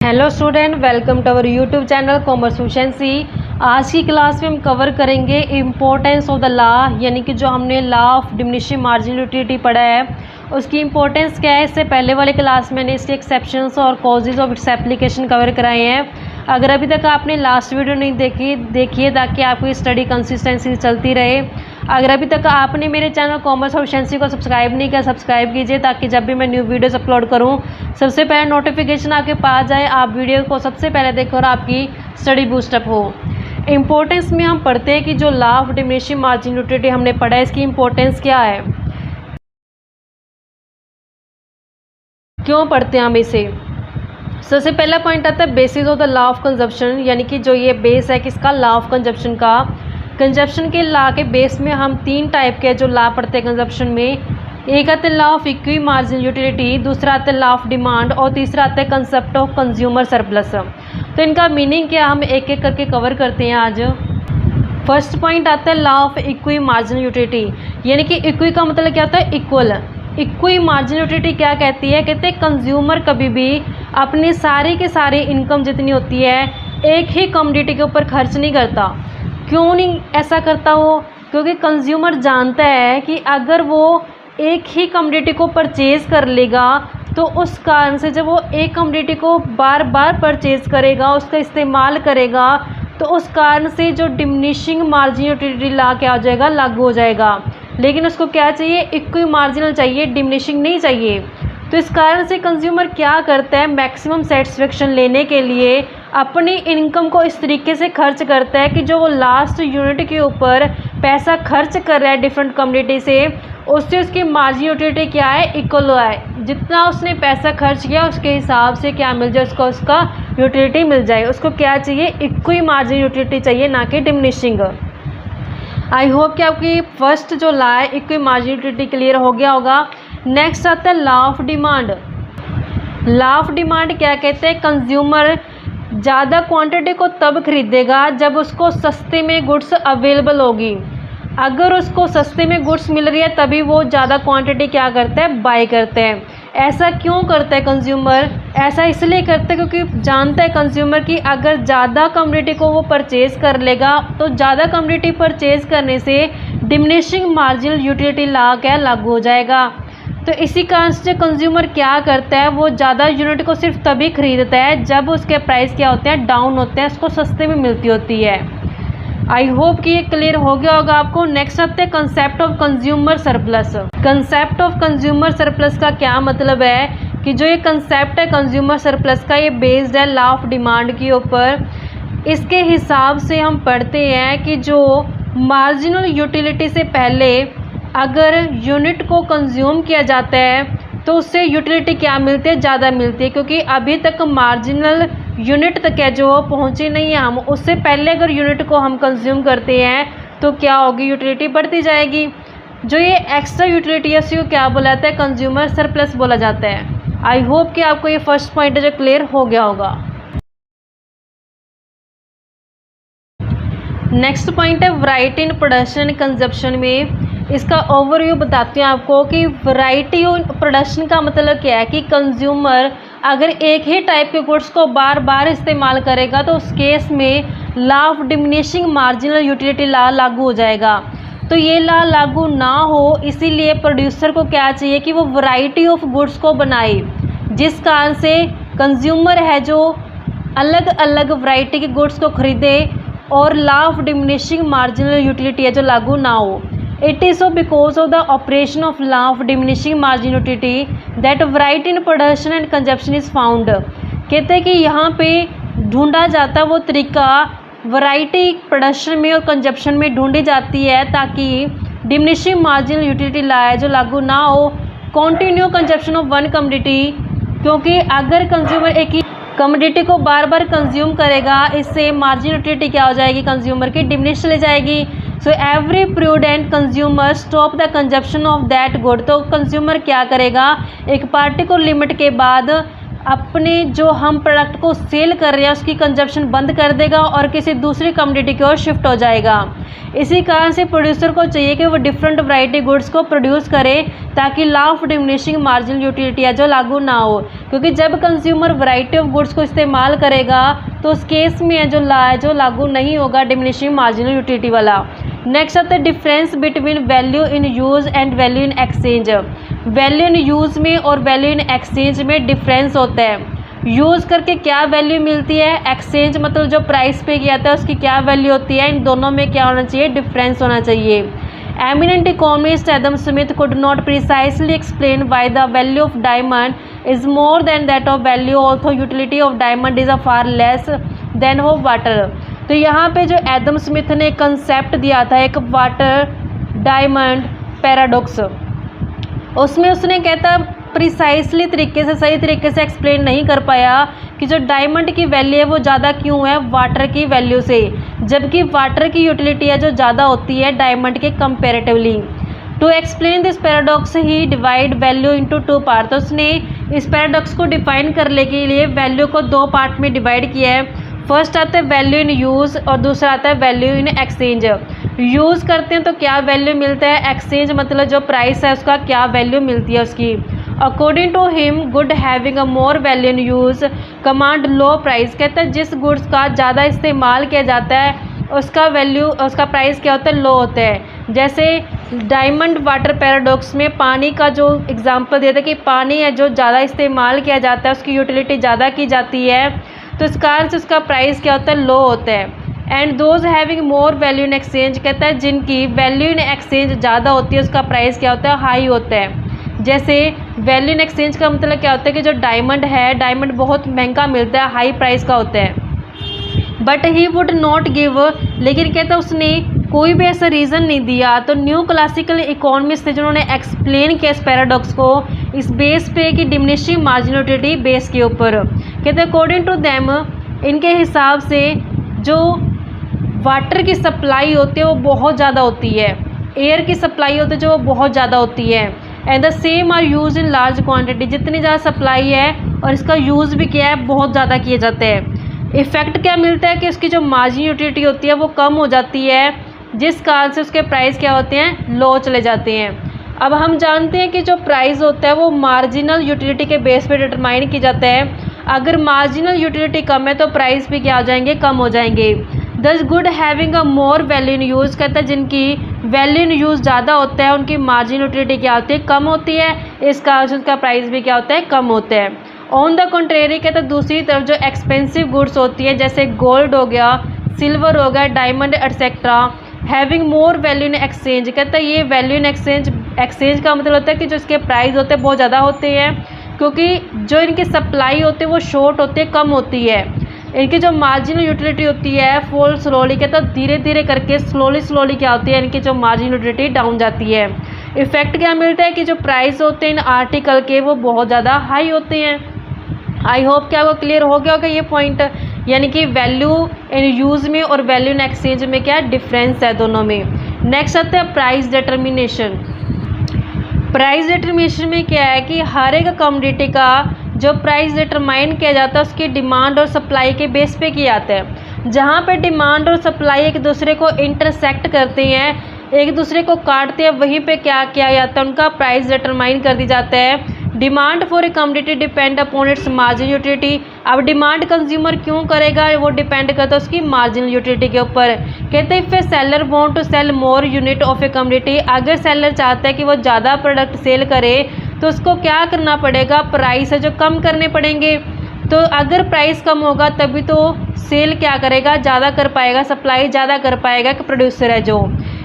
Hello student, welcome to our YouTube channel commerce efficiency. आज की class में हम कवर करेंगे इम्पोर्टेंस ऑफ द लॉ, यानी कि जो हमने law of diminishing marginal utility पढ़ा है उसकी इंपॉर्टेंस क्या है। इससे पहले वाले क्लास में इसके एक्सेप्शंस और causes of its application cover कराए हैं। अगर अभी तक आपने लास्ट वीडियो नहीं देखिए ताकि आपकी स्टडी कंसिस्टेंसी चलती रहे। अगर अभी तक आपने मेरे चैनल कॉमर्स एफिशिएंसी को सब्सक्राइब नहीं किया, सब्सक्राइब कीजिए ताकि जब भी मैं न्यू वीडियोस अपलोड करूं सबसे पहले नोटिफिकेशन आपके पास जाए, आप वीडियो को सबसे पहले देखो और आपकी स्टडी बूस्टअप हो। इंपॉर्टेंस में हम पढ़ते हैं कि जो law of diminishing marginal utility हमने पढ़ा है इसकी इंपॉर्टेंस क्या है, क्यों पढ़ते हैं हम इसे। सबसे पहला पॉइंट आता है basis of the law of consumption, यानी कि जो ये बेस है किसका, लॉ ऑफ कंजप्शन का। कंजप्शन के लॉ के बेस में हम तीन टाइप के जो लॉ पढ़ते हैं कंजप्शन में। एक आता है law of equi marginal utility, दूसरा आता है लॉ ऑफ डिमांड और तीसरा आता है कंसेप्ट ऑफ कंज्यूमर सरप्लस। तो इनका मीनिंग क्या हम एक एक करके कवर करते हैं आज। फर्स्ट पॉइंट आता है law of equi marginal utility, यानी कि इक्वी का मतलब क्या होता है, इक्वल। इक्वी मार्जिनल यूटिलिटी क्या कहती है, कहते हैं कंज्यूमर कभी भी अपनी सारी की सारी इनकम जितनी होती है एक ही कमोडिटी के ऊपर खर्च नहीं करता। क्यों नहीं ऐसा करता वो, क्योंकि कंज्यूमर जानता है कि अगर वो एक ही कमोडिटी को परचेज़ कर लेगा तो उस कारण से जब वो एक कमोडिटी को बार बार परचेज़ करेगा, उसका इस्तेमाल करेगा, तो उस कारण से जो डिमिनिशिंग मार्जिनल यूटिलिटी लॉ क्या हो जाएगा, लागू हो जाएगा। लेकिन उसको क्या चाहिए, इक्वी मार्जिनल चाहिए, डिमिनिशिंग नहीं चाहिए। तो इस कारण से कंज्यूमर क्या करता है, मैक्सिमम सेटिस्फेक्शन लेने के लिए अपनी इनकम को इस तरीके से खर्च करता है कि जो वो लास्ट यूनिट के ऊपर पैसा खर्च कर रहा है डिफरेंट कम्युनिटी से, उससे उसकी मार्जिनल यूटिलिटी क्या है, इक्वल है। जितना उसने पैसा खर्च किया उसके हिसाब से क्या मिल जाए उसको, उसका यूटिलिटी मिल जाए। उसको क्या चाहिए, इक्वी मार्जिनल यूटिलिटी चाहिए, ना कि डिमिनिशिंग। आई होप कि आपकी फर्स्ट जो लॉ है इक्वी मार्जिनल यूटिलिटी क्लियर हो गया होगा। नेक्स्ट आता है law of demand. Law of demand क्या कहते हैं, कंज्यूमर ज़्यादा क्वांटिटी को तब खरीदेगा जब उसको सस्ते में गुड्स अवेलेबल होगी। अगर उसको सस्ते में गुड्स मिल रही है तभी वो ज़्यादा क्वांटिटी क्या करता है, बाय करते हैं। ऐसा क्यों करता है कंज्यूमर, ऐसा इसलिए करता है क्योंकि जानता है कंज्यूमर कि अगर ज़्यादा कमोडिटी को वो परचेज़ कर लेगा तो ज़्यादा कमोडिटी परचेज़ करने से डिमिनिशिंग मार्जिनल यूटिलिटी लॉ क्या लागू हो जाएगा। तो इसी कारण से कंज्यूमर क्या करता है, वो ज़्यादा यूनिट को सिर्फ तभी खरीदता है जब उसके प्राइस क्या होते हैं, डाउन होते हैं, उसको सस्ते में मिलती होती है। आई होप कि ये क्लियर हो गया होगा आपको। नेक्स्ट आते हैं concept of consumer surplus. Concept of consumer surplus का क्या मतलब है कि जो ये कंसेप्ट है कंज्यूमर सरप्लस का, ये बेस्ड है लॉ ऑफ डिमांड के ऊपर। इसके हिसाब से हम पढ़ते हैं कि जो मार्जिनल यूटिलिटी से पहले अगर यूनिट को कंज्यूम किया जाता है तो उससे यूटिलिटी क्या मिलती है, ज़्यादा मिलती है, क्योंकि अभी तक मार्जिनल यूनिट तक है जो पहुँचे नहीं है हम। उससे पहले अगर यूनिट को हम कंज्यूम करते हैं तो क्या होगी, यूटिलिटी बढ़ती जाएगी। जो ये एक्स्ट्रा यूटिलिटी है उसको क्या बोला जाता है, कंज्यूमर सरप्लस बोला जाता है। आई होप कि आपको ये फर्स्ट पॉइंट है जो क्लियर हो गया होगा। नेक्स्ट पॉइंट है वैरायटी इन प्रोडक्शन कंजप्शन में। इसका ओवरव्यू बताते हैं आपको कि वैरायटी इन प्रोडक्शन का मतलब क्या है कि कंज्यूमर अगर एक ही टाइप के गुड्स को बार बार इस्तेमाल करेगा तो उस केस में law of diminishing marginal utility law लागू हो जाएगा। तो ये लॉ लागू ना हो इसीलिए प्रोड्यूसर को क्या चाहिए कि वो वैरायटी ऑफ गुड्स को बनाए, जिस कारण से कंज्यूमर है जो अलग अलग वैरायटी के गुड्स को खरीदे और law of diminishing marginal utility है जो लागू ना हो। It is so because of the operation of law of diminishing marginal utility that variety in production and consumption is found। कहते हैं कि यहाँ पे ढूंढा जाता वो तरीका वैरायटी प्रोडक्शन में और कंजप्शन में ढूंढी जाती है ताकि डिमिनिशिंग मार्जिनल यूटिलिटी लॉ है जो लागू ना हो। Continue consumption of one commodity, क्योंकि अगर कंज्यूमर एक ही कमोडिटी को बार बार कंज्यूम करेगा इससे मार्जिनल यूटिलिटी क्या हो जाएगी, कंज्यूमर की डिमिनिश चली जाएगी। So every prudent consumer stop the consumption of that good. तो कंज्यूमर क्या करेगा, एक पार्टिकुलर लिमिट के बाद अपने जो हम प्रोडक्ट को सेल कर रहे हैं उसकी कंजप्शन बंद कर देगा और किसी दूसरी कमोडिटी की ओर शिफ्ट हो जाएगा। इसी कारण से प्रोड्यूसर को चाहिए कि वो डिफरेंट वैरायटी गुड्स को प्रोड्यूस करे ताकि law of diminishing marginal utility है जो लागू ना हो, क्योंकि जब कंज्यूमर वैरायटी ऑफ गुड्स को इस्तेमाल करेगा तो उस केस में जो लॉ है जो लागू नहीं होगा डिमिनिशिंग मार्जिनल यूटिलिटी वाला। नेक्स्ट आता है difference between value in use and value in exchange. Value in use में और वैल्यू इन एक्सचेंज में डिफरेंस होता है। यूज़ करके क्या वैल्यू मिलती है, एक्सचेंज मतलब जो प्राइस पे किया था उसकी क्या वैल्यू होती है, इन दोनों में क्या होना चाहिए, डिफरेंस होना चाहिए। Eminent economist Adam Smith could not precisely explain why the value of diamond is more than that of value, also utility of diamond is a far less than of water. तो यहाँ पे जो Adam Smith ने concept दिया था एक water diamond paradox, उसमें उसने कहता प्रिसाइसली तरीके से सही तरीके से एक्सप्लेन नहीं कर पाया कि जो डायमंड की वैल्यू है वो ज़्यादा क्यों है वाटर की वैल्यू से, जबकि वाटर की यूटिलिटी है जो ज़्यादा होती है डायमंड के comparatively. To explain this paradox he divide value into two part. तो उसने इस पैराडॉक्स को डिफाइन करने के लिए वैल्यू को दो पार्ट में डिवाइड किया है। फर्स्ट आता है वैल्यू इन यूज़ और दूसरा आता है वैल्यू इन एक्सचेंज। यूज़ करते हैं तो क्या वैल्यू मिलता है, एक्सचेंज मतलब जो प्राइस है उसका क्या वैल्यू मिलती है उसकी। According to him good having a more value in use command low price. कहता है जिस गुड्स का ज़्यादा इस्तेमाल किया जाता है उसका वैल्यू उसका प्राइस क्या होता है, लो होता है। जैसे डायमंड वाटर पैराडॉक्स में पानी का जो एग्जांपल देता है कि पानी है जो ज़्यादा इस्तेमाल किया जाता है उसकी यूटिलिटी ज़्यादा की जाती है, तो इस कारण से उसका प्राइस क्या होता है, लो होता है। And those having more value in exchange, कहता है जिनकी वैल्यू इन एक्सचेंज ज़्यादा होती है उसका प्राइस क्या होता है, हाई होता है। जैसे वैल्यू इन एक्सचेंज का मतलब क्या होता है कि जो डायमंड है, डायमंड बहुत महंगा मिलता है, हाई प्राइस का होता है। But he would not give, लेकिन कहता है उसने कोई भी ऐसा रीज़न नहीं दिया। तो न्यू क्लासिकल इकोनॉमिस्ट थे जिन्होंने एक्सप्लेन किया इस पैराडॉक्स को इस बेस पे कि डिमिनिशिंग मार्जिनलिटी बेस के ऊपर। कहते हैं अकॉर्डिंग टू देम, इनके हिसाब से जो वाटर की सप्लाई होती है वो बहुत ज़्यादा होती है, एयर की सप्लाई होती है जो वो बहुत ज़्यादा होती है। And the same are use in large quantity, जितनी ज़्यादा सप्लाई है और इसका यूज़ भी क्या है, बहुत ज़्यादा किए जाते हैं। इफ़ेक्ट क्या मिलता है कि उसकी जो मार्जिन यूटिलिटी होती है वो कम हो जाती है, जिस कारण से उसके प्राइस क्या होते हैं, लो चले जाते हैं। अब हम जानते हैं कि जो प्राइस होता है वो मार्जिनल यूटिलिटी के बेस पे डिटरमाइन की जाता है। अगर मार्जिनल यूटिलिटी कम है तो प्राइस भी क्या हो जाएंगे, कम हो जाएंगे। दस good having a more value in use, कहता है जिनकी वैल्यू इन यूज़ ज़्यादा होता है उनकी मार्जिन यूटिलिटी क्या होती है, कम होती है, इस कारण से उसका प्राइस भी क्या होता है, कम होता है। ऑन द कंट्रेरी, कहता है दूसरी तरफ जो एक्सपेंसिव गुड्स होती है जैसे गोल्ड हो गया, सिल्वर हो गया, diamond etcetera, having more value in exchange, कहता है ये वैल्यू इन एक्सचेंज का मतलब होता है कि जो इसके प्राइस होते हैं बहुत ज़्यादा होते हैं, क्योंकि जो इनकी सप्लाई होती है वो शॉर्ट होती है, कम होती है। इनकी जो मार्जिनल यूटिलिटी होती है फॉल स्लोली, कहता है धीरे धीरे करके स्लोली क्या होती है, इनकी जो मार्जिनल यूटिलिटी डाउन जाती है। इफेक्ट क्या मिलता है कि जो प्राइस होते हैं इन आर्टिकल के वो बहुत ज़्यादा हाई होते हैं। आई होप कि आपको क्लियर हो गया होगा ये पॉइंट, यानी कि वैल्यू इन यूज़ में और वैल्यू इन एक्सचेंज में क्या डिफरेंस है दोनों में। नेक्स्ट आता है प्राइस डिटर्मिनेशन। प्राइस डिटर्मिनेशन में क्या है कि हर एक कमोडिटी का जो प्राइस डिटरमाइन किया जाता है उसकी डिमांड और सप्लाई के बेस पे किया जाता है। जहाँ पे डिमांड और सप्लाई एक दूसरे को इंटरसेक्ट करते हैं, एक दूसरे को काटते हैं, वहीं पे क्या किया जाता है, उनका प्राइस डिटरमाइन कर दी जाता है। Demand for a commodity depend upon its margin utility. अब डिमांड कंज्यूमर क्यों करेगा, वो डिपेंड करता है उसकी मार्जिन यूटिलिटी के ऊपर। कहते हैं if a seller want to sell more unit of a commodity, अगर सेलर चाहता है कि वो ज़्यादा प्रोडक्ट सेल करे तो उसको क्या करना पड़ेगा, प्राइस है जो कम करने पड़ेंगे। तो अगर प्राइस कम होगा तभी तो सेल क्या करेगा, ज़्यादा कर पाएगा, सप्लाई ज़्यादा कर पाएगा कि प्रोड्यूसर है जो।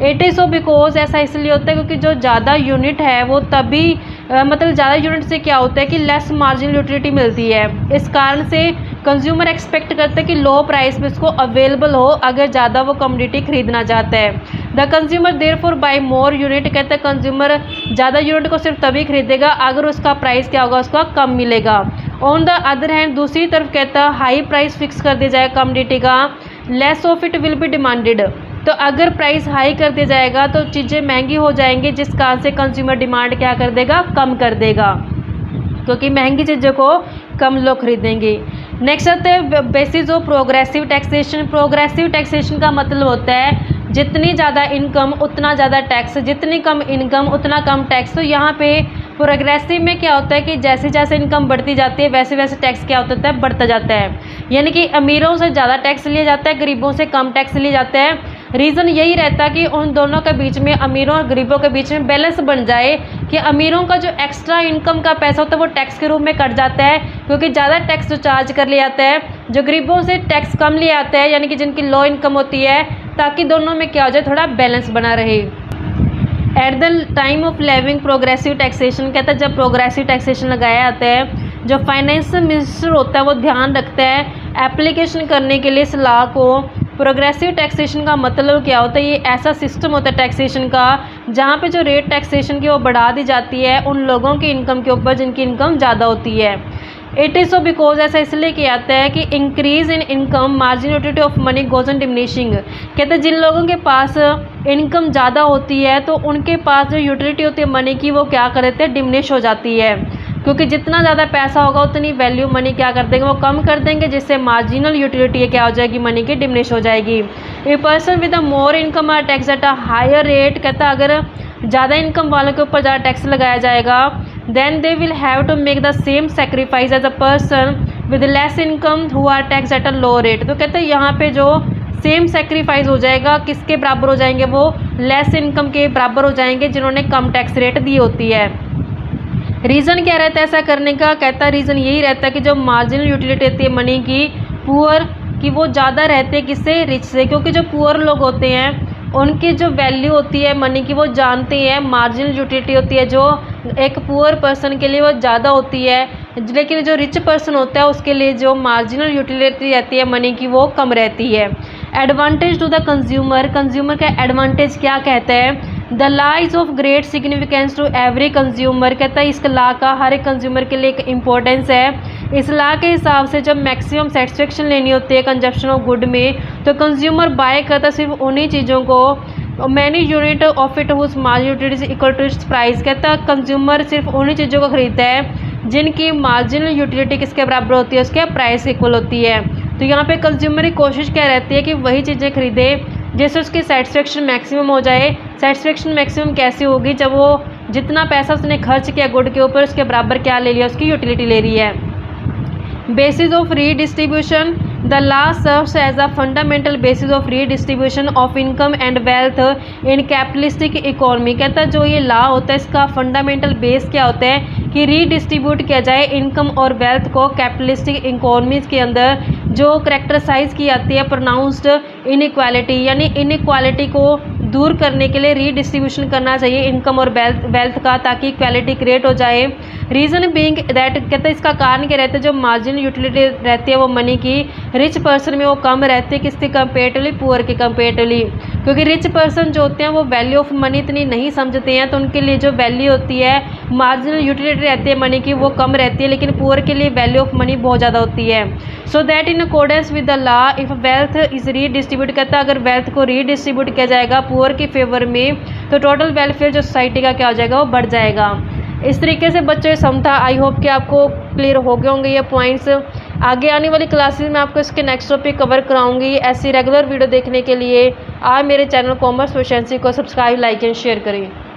इट इज़ सो बिकॉज, ऐसा इसलिए होता है क्योंकि जो ज़्यादा यूनिट है वो तभी मतलब ज़्यादा यूनिट से क्या होता है कि लेस मार्जिन यूटिलिटी मिलती है। इस कारण से कंज्यूमर एक्सपेक्ट करते हैं कि लो प्राइस में उसको अवेलेबल हो अगर ज़्यादा वो कमोडिटी खरीदना चाहता है। The consumer therefore by more unit, कहते हैं कंज्यूमर ज़्यादा यूनिट को सिर्फ तभी खरीदेगा अगर उसका प्राइस क्या होगा, उसका कम मिलेगा। ऑन द अदर हैंड, दूसरी तरफ कहता है हाई प्राइस फिक्स कर दिया जाए कमोडिटी का, less of it will be demanded. तो अगर प्राइस हाई कर दिया जाएगा तो चीज़ें महंगी हो जाएंगी, जिस कारण से कंज्यूमर डिमांड क्या कर देगा, कम कर देगा। क्योंकि महंगी चीज़ों को कम लोग खरीदेंगे। नेक्स्ट आता है basis of progressive taxation. Progressive taxation का मतलब होता है जितनी ज़्यादा इनकम उतना ज़्यादा टैक्स, जितनी कम इनकम उतना कम टैक्स। तो यहाँ पे प्रोग्रेसिव में क्या होता है कि जैसे जैसे इनकम बढ़ती जाती है वैसे वैसे टैक्स क्या होता है, बढ़ता जाता है। यानी कि अमीरों से ज़्यादा टैक्स लिया जाता है, गरीबों से कम टैक्स लिया जाता है। रीज़न यही रहता है कि उन दोनों के बीच में, अमीरों और गरीबों के बीच में बैलेंस बन जाए, कि अमीरों का जो एक्स्ट्रा इनकम का पैसा होता है वो टैक्स के रूप में कट जाता है, क्योंकि ज़्यादा टैक्स जो चार्ज कर लिया जाता है, जो गरीबों से टैक्स कम लिया जाता है, यानी कि जिनकी लो इनकम होती है, ताकि दोनों में क्या हो जाए, थोड़ा बैलेंस बना रहे। At the time of levying progressive taxation, कहता है जब प्रोग्रेसिव टैक्सेशन लगाया जाता है, जो फाइनेंशियल मिनिस्टर होता है वो ध्यान रखता है एप्लीकेशन करने के लिए इस लॉ को। प्रोग्रेसिव टैक्सेशन का मतलब क्या होता है, ये ऐसा सिस्टम होता है टैक्सेशन का जहाँ पे जो रेट टैक्सेशन की वो बढ़ा दी जाती है उन लोगों की इनकम के ऊपर जिनकी इनकम ज़्यादा होती है। इट इज़ सो बिकॉज ऐसा इसलिए किया जाता है कि increase in income margin utility of money goes on diminishing. कहते हैं जिन लोगों के पास इनकम ज़्यादा होती है तो उनके पास जो यूटिलिटी होती है मनी की वो क्या कर देते हैं, डिमिनिश हो जाती है, क्योंकि जितना ज़्यादा पैसा होगा उतनी वैल्यू मनी क्या कर देंगे, वो कम कर देंगे, जिससे मार्जिनल यूटिलिटी क्या हो जाएगी, मनी की डिमिनिश हो जाएगी। A person with a more income are taxed at a higher rate. कहता है अगर ज़्यादा इनकम वालों के ऊपर ज़्यादा टैक्स लगाया जाएगा, then they will have to make the same sacrifice as a person with less income who are taxed at a low rate. तो कहते हैं यहाँ पे जो सेम सेक्रीफाइस हो जाएगा, किसके बराबर हो जाएंगे, वो लेस इनकम के बराबर हो जाएंगे जिन्होंने कम टैक्स रेट दी होती है। रीज़न क्या रहता है ऐसा करने का, कहता है रीज़न यही रहता है कि जो मार्जिनल यूटिलिटी रहती है मनी की पुअर की, वो ज़्यादा रहते हैं किससे, रिच से, क्योंकि जो पुअर लोग होते हैं उनकी जो वैल्यू होती है मनी की वो जानते हैं, मार्जिनल यूटिलिटी होती है जो एक पुअर पर्सन के लिए वो ज़्यादा होती है, लेकिन जो रिच पर्सन होता है उसके लिए जो मार्जिनल यूटिलिटी रहती है मनी की वो कम रहती है। Advantage to the consumer, consumer का एडवांटेज क्या कहता है, the law is of great significance to every consumer. कहता है इस लॉ का हर एक कंज्यूमर के लिए एक इम्पोर्टेंस है। इस लॉ के हिसाब से जब मैक्सिमम सेटिस्फेक्शन लेनी होती है कंजप्शन ऑफ गुड में, तो कंज्यूमर बाय करता सिर्फ उन्हीं चीज़ों को, many unit of it whose marginal utility is equal to its price. कहता है कंज्यूमर सिर्फ उन्हीं चीज़ों को खरीदता है जिनकी मार्जिनल यूटिलिटी किसके बराबर होती है, उसके प्राइस इक्वल होती है। तो यहाँ पे कंज्यूमर की कोशिश क्या रहती है कि वही चीज़ें खरीदे जैसे उसकी सेटिस्फेक्शन मैक्सिमम हो जाए। सेटिस्फेक्शन मैक्सिमम कैसे होगी, जब वो जितना पैसा उसने खर्च किया गुड के ऊपर उसके बराबर क्या ले लिया, उसकी यूटिलिटी ले रही है। Basis of redistribution, the law serves as a fundamental basis of redistribution of income and wealth in capitalistic economy. कहता है जो ये लॉ होता है इसका फंडामेंटल बेस क्या होता है कि रीडिस्ट्रीब्यूट किया जाए इनकम और वेल्थ को कैपिटलिस्टिक इकोनॉमीज के अंदर, जो करेक्टराइज की जाती है प्रोनाउंस्ड इनइक्वालिटी, यानी इनइक्वालिटी को दूर करने के लिए रीडिस्ट्रीब्यूशन करना चाहिए इनकम और वेल्थ का, ताकि इक्वालिटी क्रिएट हो जाए। रीज़न बीइंग दैट, कहते हैं इसका कारण क्या रहता है, जो मार्जिनल यूटिलिटी रहती है वो मनी की रिच पर्सन में वो कम रहती है किसके कंपेरेटिवली, पुअर के कंपेरेटिवली, क्योंकि रिच पर्सन जो होते हैं वो वैल्यू ऑफ मनी इतनी नहीं समझते हैं, तो उनके लिए जो वैल्यू होती है मार्जिनल यूटिलिटी रहती है मनी की वो कम रहती है, लेकिन पुअर के लिए वैल्यू ऑफ मनी बहुत ज़्यादा होती है। So that in accordance with the law if wealth is redistribute, कहता है अगर वेल्थ को रीडिस्ट्रीब्यूट किया जाएगा पुअर के फेवर में, तो टोटल वेलफेयर जो सोसाइटी का क्या हो जाएगा, वो बढ़ जाएगा। इस तरीके से बच्चों ये समझा, आई होप कि आपको क्लियर हो गए होंगे ये पॉइंट्स। आगे आने वाली क्लासेस में आपको इसके नेक्स्ट टॉपिक कवर कराऊंगी। ऐसी रेगुलर वीडियो देखने के लिए आप मेरे चैनल कॉमर्स प्रोफिशिएंसी को सब्सक्राइब, लाइक एंड शेयर करें।